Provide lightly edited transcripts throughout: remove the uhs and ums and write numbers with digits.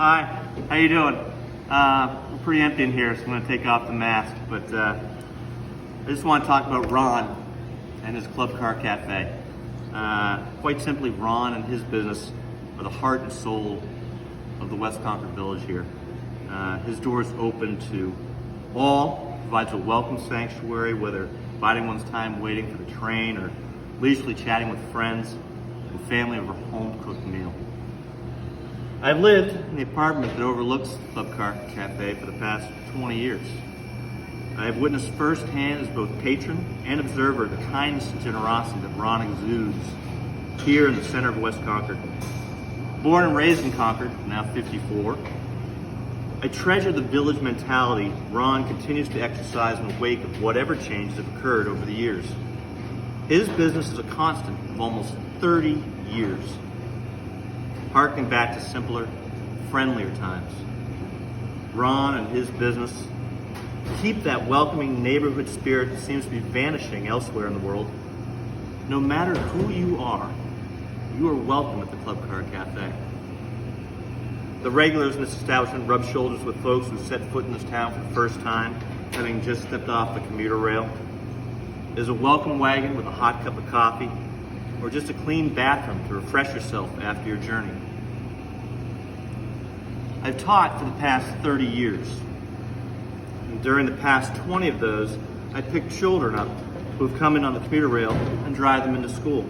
Hi, how you doing? We're pretty empty in here, so I'm going to take off the mask, but I just want to talk about Ron and his Club Car Cafe. Quite simply, Ron and his business are the heart and soul of the West Concord Village here. His doors open to all, provides a welcome sanctuary, whether biding one's time waiting for the train or leisurely chatting with friends and family over a home-cooked meal. I've lived in the apartment that overlooks the Club Car Cafe for the past 20 years. I have witnessed firsthand as both patron and observer the kindness and generosity that Ron exudes here in the center of West Concord. Born and raised in Concord, now 54, I treasure the village mentality Ron continues to exercise in the wake of whatever changes have occurred over the years. His business is a constant of almost 30 years, harking back to simpler, friendlier times. Ron and his business keep that welcoming neighborhood spirit that seems to be vanishing elsewhere in the world. No matter who you are welcome at the Club Car Cafe. The regulars in this establishment rub shoulders with folks who set foot in this town for the first time, having just stepped off the commuter rail. There's a welcome wagon with a hot cup of coffee, or just a clean bathroom to refresh yourself after your journey. I've taught for the past 30 years. And during the past 20 of those, I picked children up who have come in on the commuter rail and drive them into school.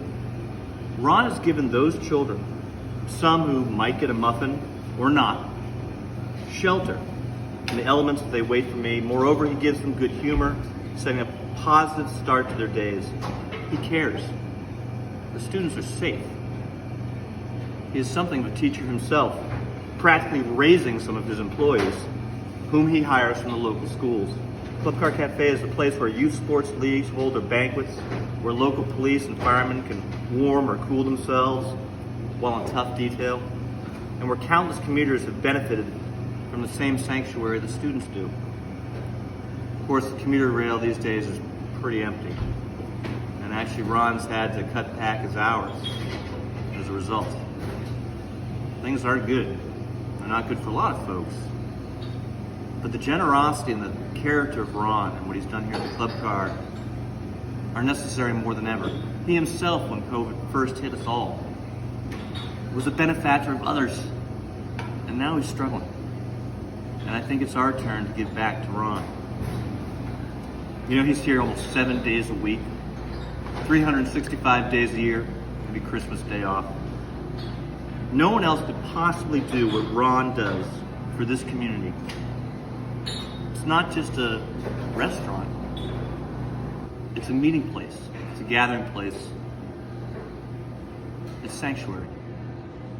Ron has given those children, some who might get a muffin or not, shelter in the elements that they wait for me. Moreover, he gives them good humor, setting a positive start to their days. He cares. The students are safe. He is something of a teacher himself, practically raising some of his employees, whom he hires from the local schools. Club Car Cafe is a place where youth sports leagues hold their banquets, where local police and firemen can warm or cool themselves while on tough detail, and where countless commuters have benefited from the same sanctuary the students do. Of course, the commuter rail these days is pretty empty, and actually Ron's had to cut back his hours as a result. Things aren't good. They're not good for a lot of folks. But the generosity and the character of Ron and what he's done here at the Club Car are necessary more than ever. He himself, when COVID first hit us all, was a benefactor of others, and now he's struggling. And I think it's our turn to give back to Ron. You know, he's here almost 7 days a week, 365 days a year, maybe Christmas Day off. No one else could possibly do what Ron does for this community. It's not just a restaurant. It's a meeting place. It's a gathering place. It's sanctuary.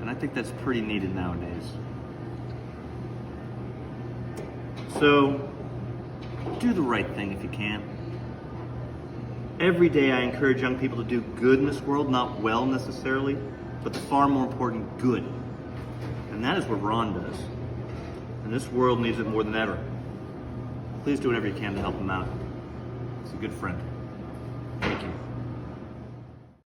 And I think that's pretty needed nowadays. So, do the right thing if you can. Every day I encourage young people to do good in this world, not well necessarily, but the far more important good. And that is what Ron does. And this world needs it more than ever. Please do whatever you can to help him out. He's a good friend. Thank you.